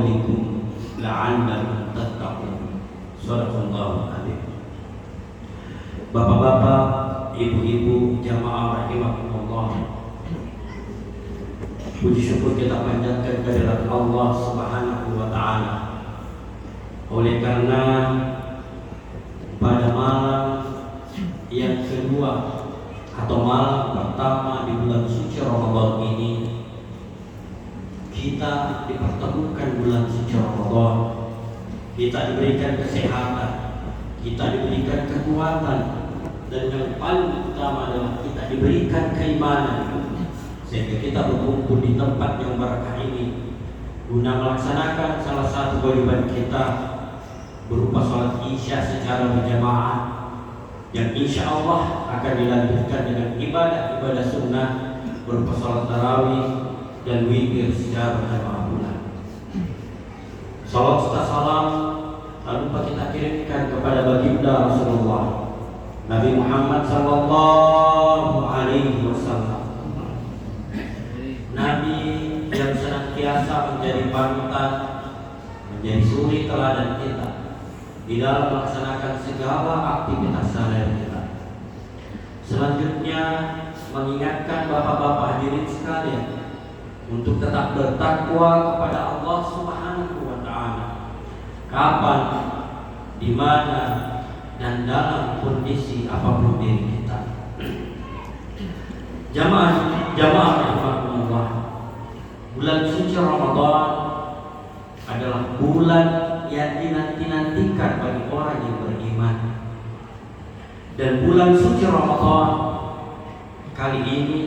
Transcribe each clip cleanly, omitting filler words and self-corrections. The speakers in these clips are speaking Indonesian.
qablikum la'allakum tattaqun. Shadaqallahu adzim. Bapak-bapak, ibu-ibu, jamaah rahimakumullah. Puji syukur kita panjatkan kehadirat Allah Subhanahu wa taala. Oleh karena pada malam yang kedua atau malam pertama di bulan suci Ramadan ini, kita dipertemukan bulan suci Ramadan. Kita diberikan kesehatan, kita diberikan kekuatan, dan yang paling utama adalah kita diberikan keimanan, sehingga kita berkumpul di tempat yang berkah ini guna melaksanakan salah satu kewajiban kita berupa sholat isya secara berjamaah, yang insya Allah akan dilanjutkan dengan ibadah-ibadah sunnah berupa sholat tarawih dan witir secara berjamaah pula. Salawat serta salam tak lupa kita kirimkan kepada baginda Rasulullah Nabi Muhammad sallallahu alaihi wasallam, Nabi yang senantiasa menjadi panutan, menjadi suri teladan kita di dalam melaksanakan segala aktivitas sehari-hari kita. Selanjutnya mengingatkan bapak-bapak hadirin sekalian untuk tetap bertakwa kepada Allah Subhanahu wa taala. Kapan, di mana, dan dalam kondisi apapun diri kita. Jamaah rahimahumullah, bulan suci Ramadan adalah bulan yang dinanti-nantikan bagi orang yang beriman. Dan bulan suci Ramadan kali ini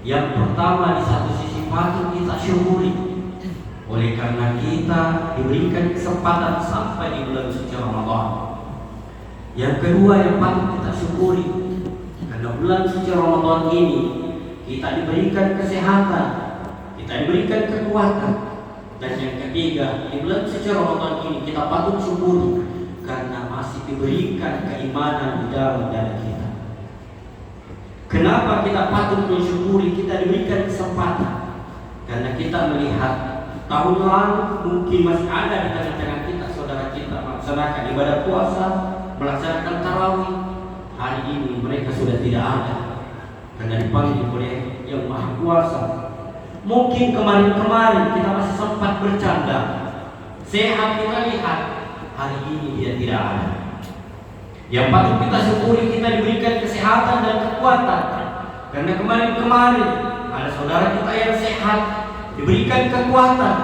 yang pertama di satu sisi patut kita syukuri, oleh karena kita diberikan kesempatan sampai di bulan suci Ramadan. Yang kedua yang patut kita syukuri, karena bulan suci Ramadan ini kita diberikan kesehatan, kita diberikan kekuatan. Dan yang ketiga, di bulan suci Ramadan ini kita patut syukuri karena masih diberikan keimanan di dalam dada kita. Kenapa kita patut mensyukuri kita diberikan kesempatan? Karena kita melihat tahun lalu mungkin masih ada di tengah-tengah kita saudara kita melaksanakan ibadah puasa, melaksanakan tarawih. Hari ini mereka sudah tidak ada karena dipanggil oleh Yang Maha Kuasa. Mungkin kemarin-kemarin kita masih sempat bercanda, sehat kita lihat, hari ini dia tidak ada. Yang patut kita syukuri kita diberikan kesehatan dan kekuatan, karena kemarin-kemarin ada saudara kita yang sehat, diberikan kekuatan,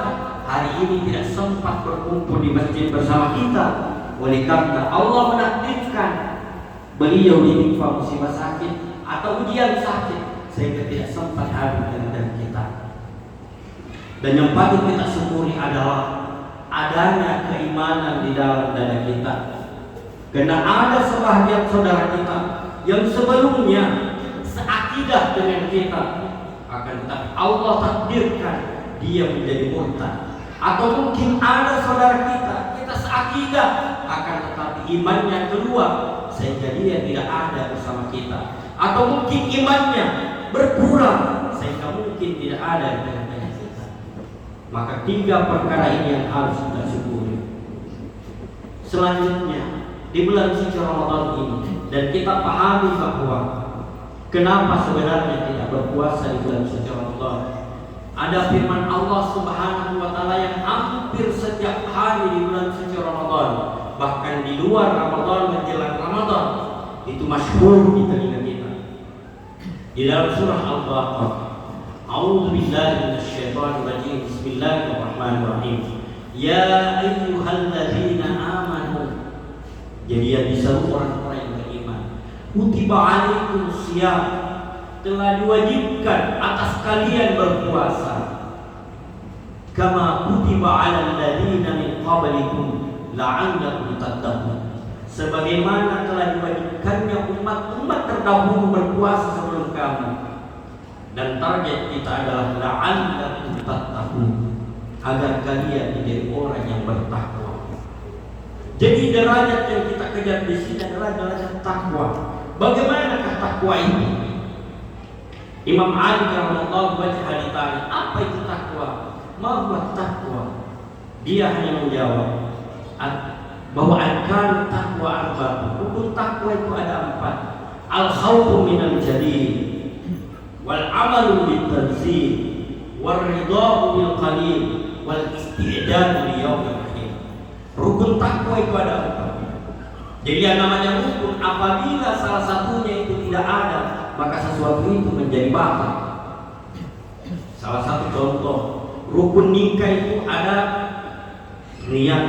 hari ini tidak sempat berkumpul di masjid bersama kita. Oleh karena Allah menakdirkan beliau ditimpa musibah sakit atau ujian sakit, sehingga tidak sempat hadir dengan kita. Dan yang patut kita syukuri adalah adanya keimanan di dalam dada kita. Karena ada sebahagian saudara kita yang sebelumnya seakidah dengan kita, akan tetapi Allah takdirkan dia menjadi murtad. Atau mungkin ada saudara kita seakidah, akan tetapi imannya kedua sehingga dia tidak ada bersama kita. Atau mungkin imannya berkurang sehingga mungkin tidak ada di tengah-tengah kita. Maka tiga perkara ini yang harus kita syukuri. Selanjutnya di bulan suci Ramadan ini, dan kita pahami bahwa kenapa sebenarnya tidak berpuasa di bulan suci Ramadan. Ada firman Allah Subhanahu wa taala yang hampir setiap hari di bulan suci Ramadan, bahkan di luar Ramadan menjelang Ramadan, itu masyhur di telinga kita. Di dalam surah Al-Baqarah, A'udzu billahi minasyaitonir rajim. Bismillahirrahmanirrahim. Ya ayyuhalladzina amanu. Jadi yang diseru orang-orang yang beriman. Kutiba alaikumus syiyam. Telah diwajibkan atas kalian berpuasa. Kama kutiba alal ladzina min qablikum la'allakum tattaqun. Sebagaimana telah diwajibkannya umat-umat terdahulu berpuasa sebelum kamu. Dan target kita adalah la'allakum tattaqun, agar kalian menjadi orang yang bertakwa. Jadi derajat yang kita kejar di sini adalah derajat takwa. Bagaimanakah takwa ini? Imam Ali radhiyallahu anhu ditanya, apa itu takwa? Ma huwa takwa? Dia hanya menjawab bahwa arkan takwa arba'ah. Rukun takwa itu ada 4. Al-khawfu minal jalil, wal amalu bit tanzil, wal ridha bil qalil, wal istidad li yaumil akhir. Rukun takwa itu ada 4. Jadi yang namanya rukun, apabila salah satunya itu tidak ada, maka sesuatu itu menjadi batal. Salah satu contoh, rukun nikah itu ada niat.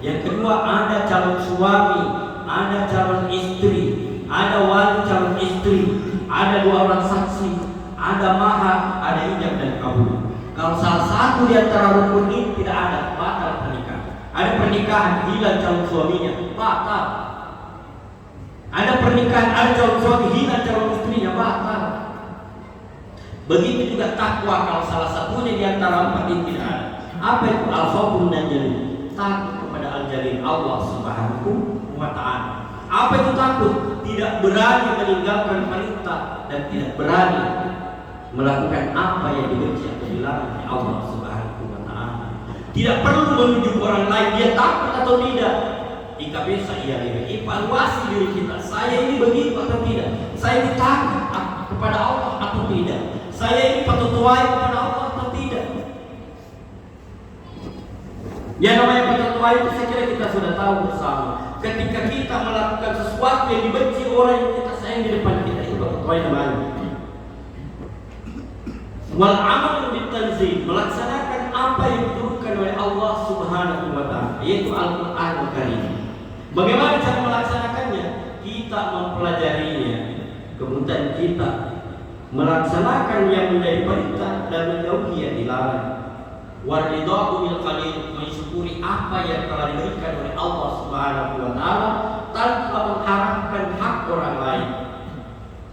Yang kedua ada calon suami, ada calon istri, ada wali calon istri, ada 2 orang saksi, ada mahar, ada ijab dan kabul. Kalau salah satu di antara rukun ini tidak ada, batal pernikahan. Ada pernikahan hilang calon suaminya, batal. Ada pernikahan ada calon suami hilang calon istrinya, batal. Begitu juga takwa, kalau salah satunya di antara 4 ini tidak ada. Apa itu al-khawfu minal jalil? Takut kepada al-jalil, Allah Subhanahu wa ta'ala. Apa itu takut? Tidak berani meninggalkan perintah dan tidak berani melakukan apa yang dibenci atau dilarang oleh Allah Subhanahu wa ta'ala. Tidak perlu menunjuk orang lain dia takut atau tidak. Jika bisa ia evaluasi diri kita, saya ini begitu atau tidak? Saya ini takut kepada Allah atau tidak? Saya ini patut tuai kepada Allah atau tidak? Yang namanya patut tuai itu saya kira kita sudah tahu bersama. Ketika kita melakukan sesuatu yang dibenci orang yang kita sayang di depan kita, itu patut tuai namanya. Wal amalu bit tanzil, melaksanakan apa yang diturunkan oleh Allah Subhanahu wa ta'ala, yaitu Al-Qur'anul Karim. Bagaimana cara melaksanakannya? Kita mempelajarinya, kemudian kita melaksanakan yang menjadi perintah dan menjauhi yang dilarang. Waridhahu bil qalil, mensyukuri apa yang telah diberikan oleh Allah Subhanahu wa ta'ala tanpa mengharapkan hak orang lain.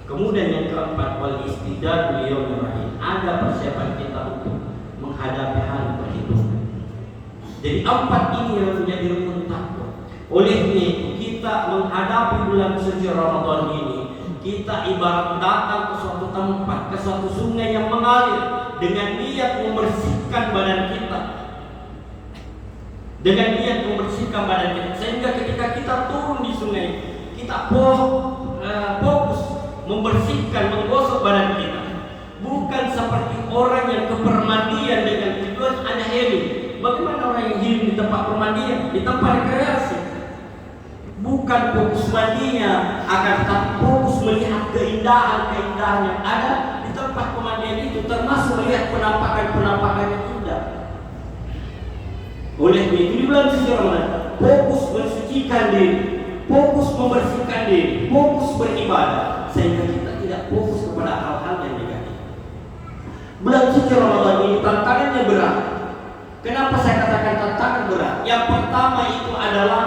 Kemudian yang keempat, wal istidad li yaumil akhir, ada persiapan kita untuk menghadapi hari perhitungan. Jadi 4 ini yang menjadi rukun takwa. Oleh itu kita menghadapi bulan suci Ramadan ini, kita ibarat datang ke suatu tempat, ke suatu sungai yang mengalir dengan niat membersihkan badan kita. Dengan niat membersihkan badan kita, sehingga ketika kita turun di sungai, kita fokus membersihkan, menggosok badan kita. Bukan seperti orang yang ke permandian dengan tujuan ada healing. Bagaimana orang yang healing di tempat permandian, di tempat rekreasi? Bukan fokus mandinya, akan tetapi fokus melihat keindahan-keindahan yang ada di tempat pemandian itu, termasuk melihat penampakan-penampakan yang indah. Oleh itu di bulan suci Ramadan, fokus mensucikan diri, fokus membersihkan diri, fokus beribadah, sehingga kita tidak fokus kepada hal-hal yang negatif. Bulan suci Ramadan ini tantangannya berat. Kenapa saya katakan tantangan berat? Yang pertama itu adalah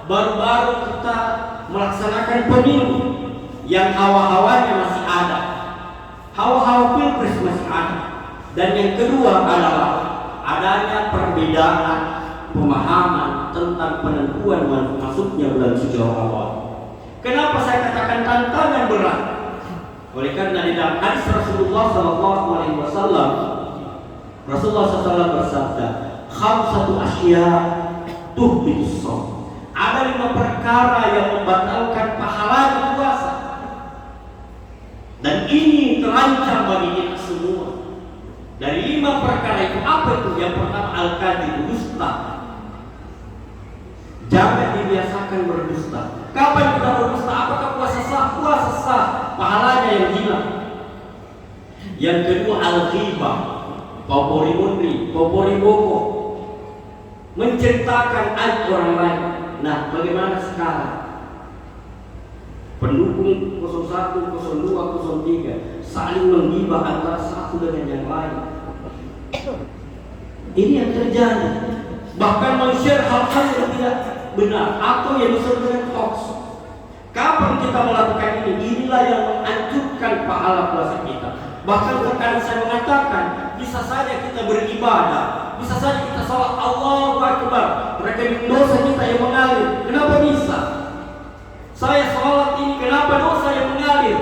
baru-baru kita melaksanakan pemilu yang hawa-hawanya masih ada, hawa-hawa pilpres masih ada. Dan yang kedua adalah adanya perbedaan pemahaman tentang penentuan masuknya bulan suci Ramadan. Kenapa saya katakan tantangan berat? Oleh karena di dalam hadis Rasulullah SAW, Rasulullah SAW bersabda, khamsatu asya tuhbitus shaum. Ada 5 perkara yang membatalkan pahala puasa, dan ini terancam bagi kita semua. Dari 5 perkara itu apa itu? Yang pertama al-kadhib, dusta. Jangan dibiasakan berdusta. Kapan kita berdusta? Apakah puasa sah? Puasa sah, pahalanya yang hilang. Yang kedua al-ghibah, popori-popori, popori-boko, menceritakan aib orang lain. Nah, bagaimana sekarang? Pendukung 01, 02, 03 saling menggibah antara satu dengan yang lain. Ini yang terjadi. Bahkan men-share hal-hal yang tidak benar atau yang disebut dengan hoax. Kapan kita melakukan ini? Inilah yang menghancurkan pahala puasa kita. Bahkan terkadang saya mengatakan, bisa saja kita beribadah, bisa saja kita salat Allahu Akbar, rekening dosa kita yang mengalir. Kenapa bisa? Saya salat ini, kenapa dosa yang mengalir?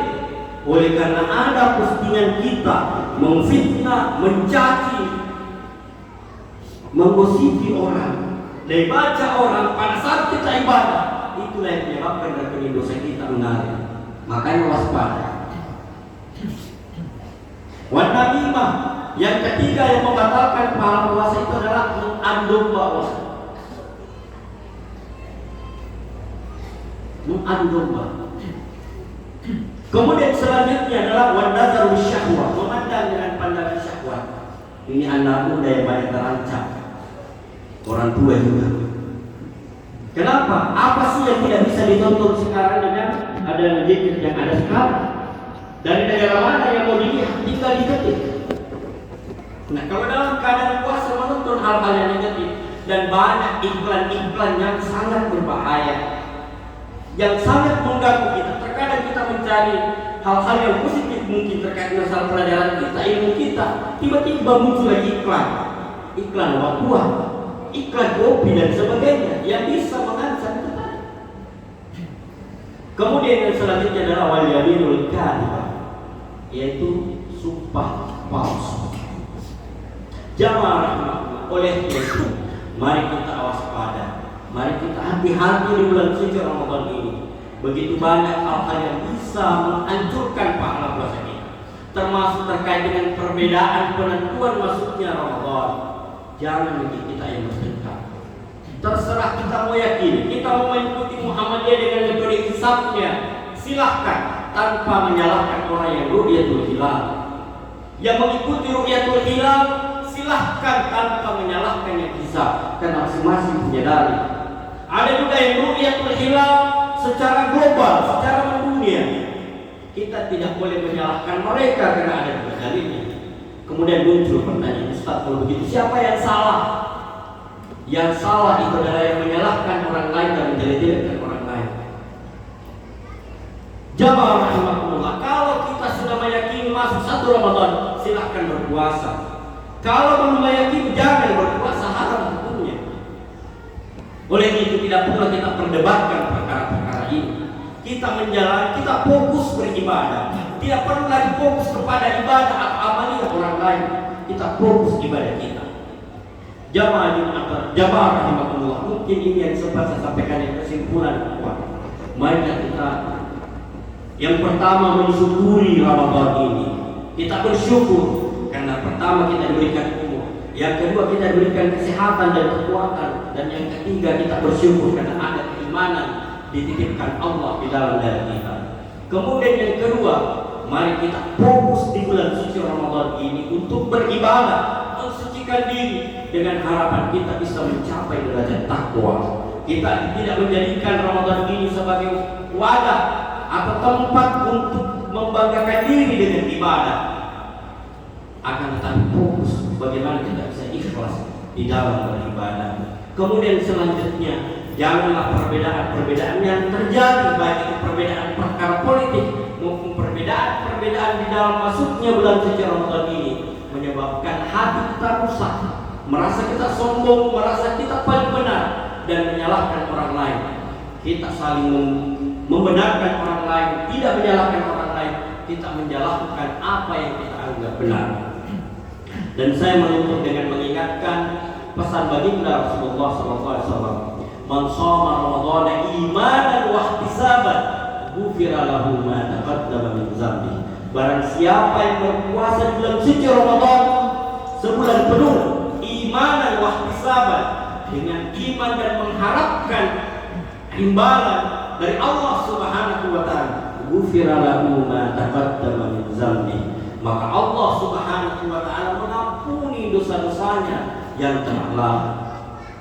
Oleh karena ada postingan kita memfitnah, mencaci menggosipi orang, membaca orang pada saat kita ibadah, itulah yang menyebabkan rekening dosa kita mengalir. Makanya waspada. Wan namimah, yang ketiga yang membatalkan pahala puasa itu adalah mengadu domba. Mengadu domba. Kemudian selanjutnya adalah wan nazaru syahwat, memandang dengan pandangan syahwat. Ini anak muda yang banyak terancam, orang tua juga. Kenapa? Apa sih yang tidak bisa ditonton sekarang dengan ada zikir yang ada sekarang? Dari negara mana yang mau dilihat? Tinggal diketik. Nah, kalau dalam keadaan puasa menonton hal-hal yang negatif dan banyak iklan-iklan yang sangat berbahaya, yang sangat mengganggu kita. Terkadang kita mencari hal-hal yang positif mungkin terkait masalah pelajaran kita, ilmu kita, tiba-tiba muncul lagi iklan buah, iklan kopi dan sebagainya yang bisa mengancam kita. Kemudian yang selanjutnya adalah wal yaminul kadhib, yaitu sumpah palsu. Jamaah oleh itu, mari kita waspada, mari kita hati-hati di bulan suci Ramadan ini. Begitu banyak hal-hal yang bisa menghancurkan pahala puasa kita, termasuk terkait dengan perbedaan penentuan masuknya Ramadan. Jangan bagi kita yang bertengkar. Terserah kita mau yakin, kita mau mengikuti Muhammadiyah dengan metode hisabnya, silahkan, tanpa menyalahkan orang yang ru'yatul hilal. Yang mengikuti ru'yatul hilal, silahkan tanpa menyalahkan yang hisab, karena masing-masing punya dalil. Ada juga yang ru'yatul hilal secara global, secara mendunia. Kita tidak boleh menyalahkan mereka karena ada dalilnya. Kemudian muncul pertanyaan, Ustaz, kalau begitu siapa yang salah? Yang salah itu adalah yang menyalahkan orang lain dan menjelek-jelekkan orang lain. Jamaah rahimakumullah, kalau kita sudah meyakini masuk satu Ramadan, silahkan berpuasa. Kalau belum meyakini, jangan berpuasa, haram hukumnya. Oleh itu tidak perlu kita perdebatkan perkara-perkara ini. Kita menjalani, kita fokus beribadah. Tidak perlu lagi fokus kepada ibadah atau amaliyah orang lain. Kita fokus ibadah kita. Jamaah rahimakumullah, mungkin ini yang sempat saya sampaikan yang kesimpulan. Mari kita yang pertama mensyukuri Ramadan ini. Kita bersyukur karena pertama kita diberikan umur, yang kedua kita diberikan kesehatan dan kekuatan, dan yang ketiga kita bersyukur karena ada keimanan dititipkan Allah di dalam diri kita. Kemudian yang kedua, mari kita fokus di bulan suci Ramadan ini untuk beribadah, mensucikan diri dengan harapan kita bisa mencapai derajat takwa. Kita tidak menjadikan Ramadan ini sebagai wadah atau tempat untuk membanggakan diri dengan ibadah, akan tetapi fokus bagaimana kita bisa ikhlas di dalam beribadah. Kemudian selanjutnya, janganlah perbedaan-perbedaan yang terjadi, baik itu perbedaan perkara politik maupun perbedaan di dalam masuknya bulan suci Ramadan ini, menyebabkan hati kita rusak, merasa kita sombong, merasa kita paling benar, dan menyalahkan orang lain. Kita saling membenarkan orang lain, tidak menyalahkan orang lain, kita menjalankan apa yang kita anggap benar. Dan saya menutup dengan mengingatkan pesan baginda Rasulullah SAW. Man shoma Ramadhana imanan wa ihtisaban, ghufira lahu ma taqaddama min dzambi. Barang siapa yang berpuasa di bulan suci Ramadan sebulan penuh, imanan wa ihtisaban, dengan iman dan mengharapkan imbalan dari Allah Subhanahu wa taala, ghufira lahu ma taqaddama min dzambi, maka Allah Subhanahu wa taala mengampuni dosa-dosanya yang telah lalu.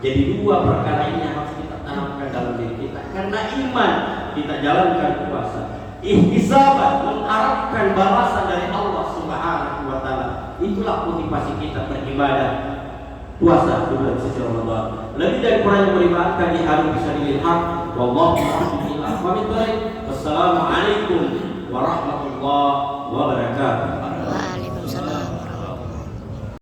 Jadi dua perkara ini yang harus kita tanamkan dalam diri kita. Karena iman kita jalankan puasa, ihtisaban mengharapkan balasan dari Allah Subhanahu wa taala. Itulah motivasi kita beribadah puasa di bulan suci Ramadan. Lebih dari kurang yang beribadah di hari bisa dilihat. Wallahu a'lam. Wassalamualaikum warahmatullahi wabarakatuh.